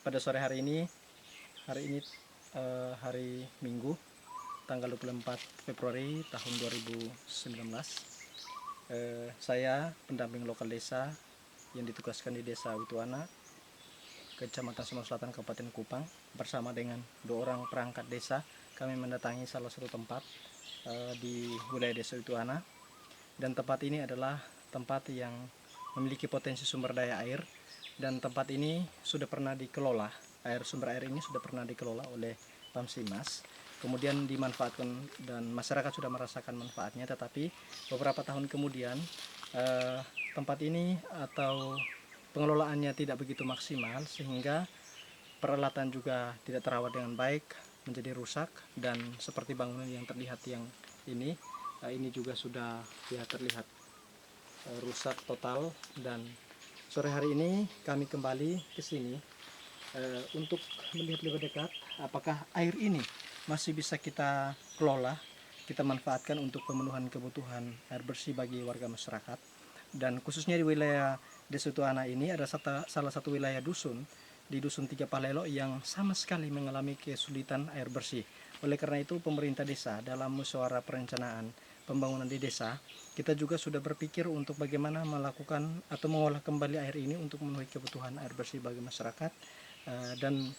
Pada sore hari ini hari Minggu tanggal 24 Februari tahun 2019, saya pendamping lokal desa yang ditugaskan di Desa Wituana, Kecamatan Sumatera Selatan, Kabupaten Kupang, bersama dengan 2 orang perangkat desa. Kami mendatangi salah satu tempat di wilayah Desa Wituana, dan tempat ini adalah tempat yang memiliki potensi sumber daya air, dan tempat ini sudah pernah dikelola, sumber air ini sudah pernah dikelola oleh Pamsimas, kemudian dimanfaatkan dan masyarakat sudah merasakan manfaatnya. Tetapi beberapa tahun kemudian tempat ini atau pengelolaannya tidak begitu maksimal, sehingga peralatan juga tidak terawat dengan baik, menjadi rusak, dan seperti bangunan yang terlihat yang ini juga sudah terlihat rusak total. Dan sore hari ini kami kembali ke sini untuk melihat lebih dekat apakah air ini masih bisa kita kelola, kita manfaatkan untuk pemenuhan kebutuhan air bersih bagi warga masyarakat. Dan khususnya di wilayah Desa Wituana ini ada salah satu wilayah dusun, di Dusun 3 Palelo, yang sama sekali mengalami kesulitan air bersih. Oleh karena itu, pemerintah desa dalam musyawarah perencanaan pembangunan di desa, kita juga sudah berpikir untuk bagaimana melakukan atau mengolah kembali air ini untuk memenuhi kebutuhan air bersih bagi masyarakat. Dan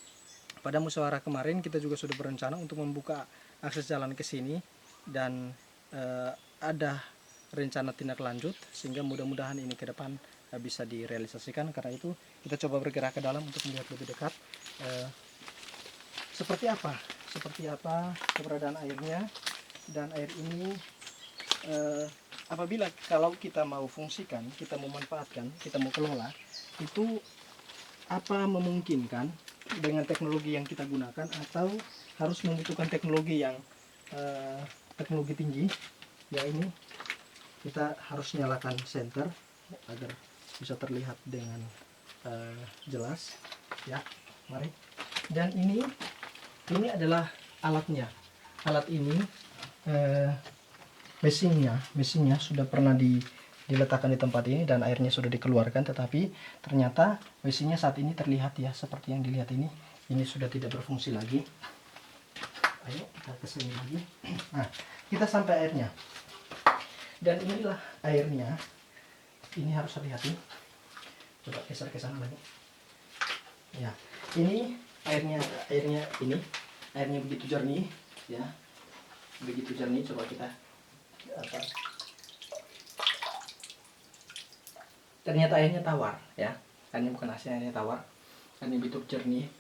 pada musyawarah kemarin kita juga sudah berencana untuk membuka akses jalan ke sini, dan ada rencana tindak lanjut sehingga mudah-mudahan ini ke depan bisa direalisasikan. Karena itu kita coba bergerak ke dalam untuk melihat lebih dekat seperti apa keberadaan airnya. Dan air ini apabila kalau kita mau fungsikan, kita mau manfaatkan, kita mau kelola, itu apa memungkinkan dengan teknologi yang kita gunakan, atau harus membutuhkan teknologi yang teknologi tinggi. Ya, ini kita harus nyalakan senter agar bisa terlihat dengan jelas. Ya, mari. Dan ini adalah alatnya. Alat ini mesinnya sudah pernah diletakkan di tempat ini dan airnya sudah dikeluarkan, tetapi ternyata mesinnya saat ini terlihat ya seperti yang dilihat ini sudah tidak berfungsi lagi. Ayo kita kesini lagi. Nah, kita sampai airnya, dan inilah airnya. Ini harus hati-hati. Coba geser ke sana lagi. Ya, ini airnya ini airnya begitu jernih ya, begitu jernih. Coba kita ternyata airnya tawar ya, airnya bukan asin, airnya tawar. Airnya begitu jernih,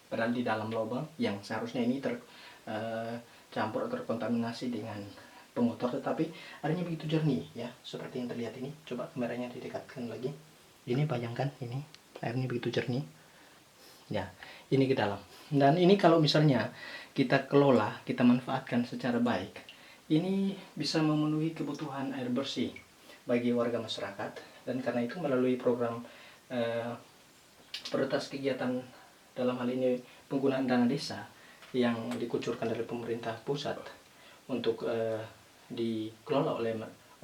padahal di dalam lubang yang seharusnya ini tercampur atau terkontaminasi dengan pengotor, tetapi airnya begitu jernih ya, seperti yang terlihat ini. Coba kameranya didekatkan lagi. Ini bayangkan, ini airnya begitu jernih ya, ini ke dalam. Dan ini kalau misalnya kita kelola, kita manfaatkan secara baik, ini bisa memenuhi kebutuhan air bersih bagi warga masyarakat. Dan karena itu melalui program prioritas kegiatan, dalam hal ini penggunaan dana desa yang dikucurkan dari pemerintah pusat untuk dikelola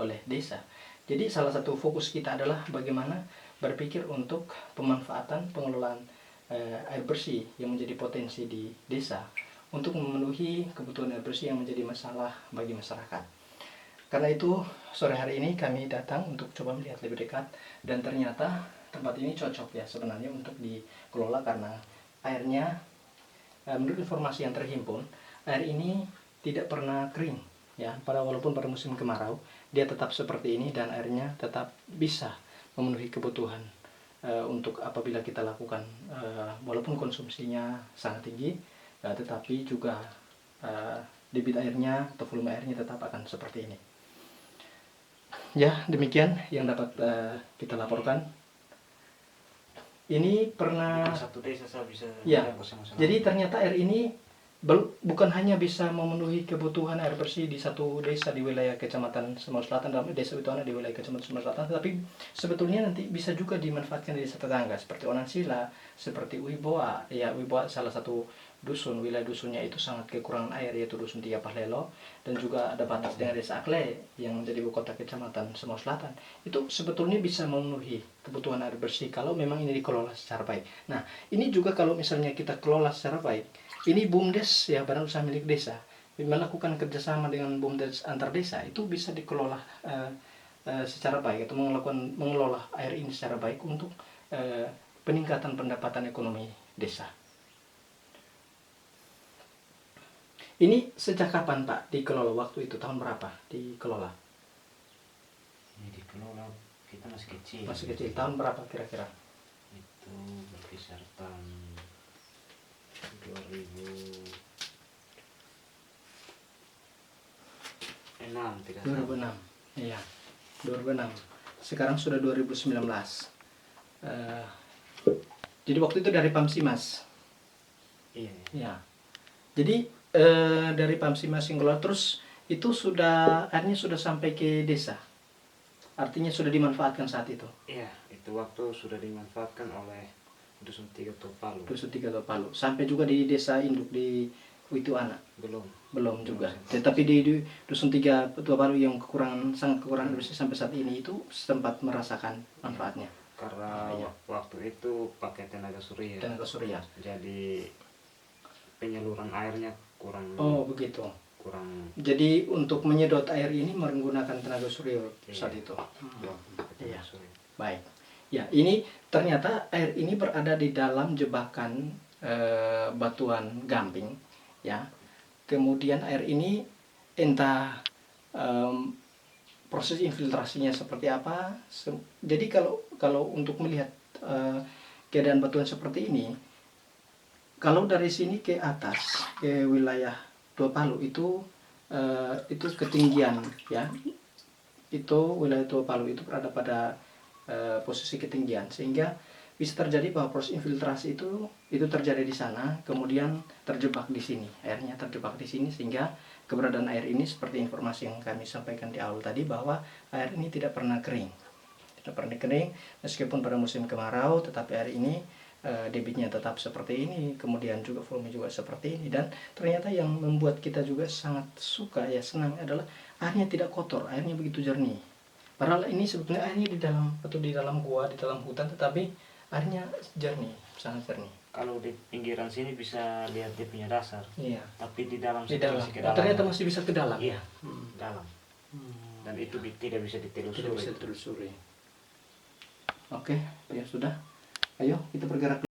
oleh desa. Jadi salah satu fokus kita adalah bagaimana berpikir untuk pemanfaatan pengelolaan air bersih yang menjadi potensi di desa untuk memenuhi kebutuhan air bersih yang menjadi masalah bagi masyarakat. Karena itu sore hari ini kami datang untuk coba melihat lebih dekat, dan ternyata tempat ini cocok ya sebenarnya untuk dikelola karena airnya, menurut informasi yang terhimpun, air ini tidak pernah kering ya. Walaupun pada musim kemarau dia tetap seperti ini, dan airnya tetap bisa memenuhi kebutuhan untuk apabila kita lakukan, walaupun konsumsinya sangat tinggi, tetapi juga debit airnya atau volume airnya tetap akan seperti ini. Ya, demikian yang dapat kita laporkan. Ini pernah satu desa saya bisa ya. Jadi ternyata air ini bukan hanya bisa memenuhi kebutuhan air bersih di satu desa di wilayah Kecamatan Sumatera Selatan, dalam Desa Wituana di wilayah Kecamatan Sumatera Selatan, tapi sebetulnya nanti bisa juga dimanfaatkan di desa tetangga seperti Onansila, seperti Wiboa. Ya, Wiboa salah satu dusun. Wilayah dusunnya itu sangat kekurangan air, yaitu Dusun 3 Pahlelo, dan juga ada batas dengan Desa Akle yang menjadi ibu kota kecamatan Semau Selatan. Itu sebetulnya bisa memenuhi kebutuhan air bersih kalau memang ini dikelola secara baik. Nah, ini juga kalau misalnya kita kelola secara baik, ini BUMDes ya, badan usaha milik desa, melakukan kerjasama dengan BUMDes antar desa, itu bisa dikelola secara baik, atau mengelola air ini secara baik untuk peningkatan pendapatan ekonomi desa. Ini sejak kapan Pak dikelola? Waktu itu tahun berapa dikelola? Ini dikelola kita masih kecil. Masih kecil. Tahun berapa kira-kira? Itu berkisar tahun 2006 tidak salah. 2006. Iya. 2006. Sekarang sudah 2019. Jadi waktu itu dari Pamsimas. Iya. Ya. Jadi dari Pamsimas Singgola, terus itu sudah airnya sudah sampai ke desa. Artinya sudah dimanfaatkan saat itu. Iya, itu waktu sudah dimanfaatkan oleh Dusun 3 Topalu. Dusun 3 Topalu. Sampai juga di desa induk di Wituana. Belum juga. Tetapi di Dusun 3 Topalu yang sangat kekurangan bersih sampai saat ini itu sempat merasakan manfaatnya. Karena waktu itu pakai tenaga surya. Tenaga surya. Jadi penyaluran airnya kurang. Oh, begitu. Kurang. Jadi untuk menyedot air ini menggunakan tenaga surya saat itu. Iya. Baik. Ya, ini ternyata air ini berada di dalam jebakan batuan gamping, ya. Kemudian air ini entah proses infiltrasinya seperti apa. Jadi kalau untuk melihat keadaan batuan seperti ini, kalau dari sini ke atas ke wilayah Tua Palu itu ketinggian, ya. Itu wilayah Tua Palu itu berada pada posisi ketinggian, sehingga bisa terjadi bahwa proses infiltrasi itu terjadi di sana, kemudian terjebak di sini, airnya terjebak di sini, sehingga keberadaan air ini seperti informasi yang kami sampaikan di awal tadi, bahwa air ini tidak pernah kering, meskipun pada musim kemarau, tetapi air ini debitnya tetap seperti ini, kemudian juga volume juga seperti ini. Dan ternyata yang membuat kita juga sangat suka, ya senang, adalah airnya tidak kotor, airnya begitu jernih. Padahal ini sebetulnya airnya di dalam gua, di dalam hutan, tetapi airnya jernih, sangat jernih. Kalau di pinggiran sini bisa lihat dia punya dasar. Iya. Tapi di dalam Masih ke dalam. Ternyata masih bisa ke dalam. Iya, dalam. Dan itu tidak bisa ditelusuri. Oke, ya sudah. Ayo kita bergerak.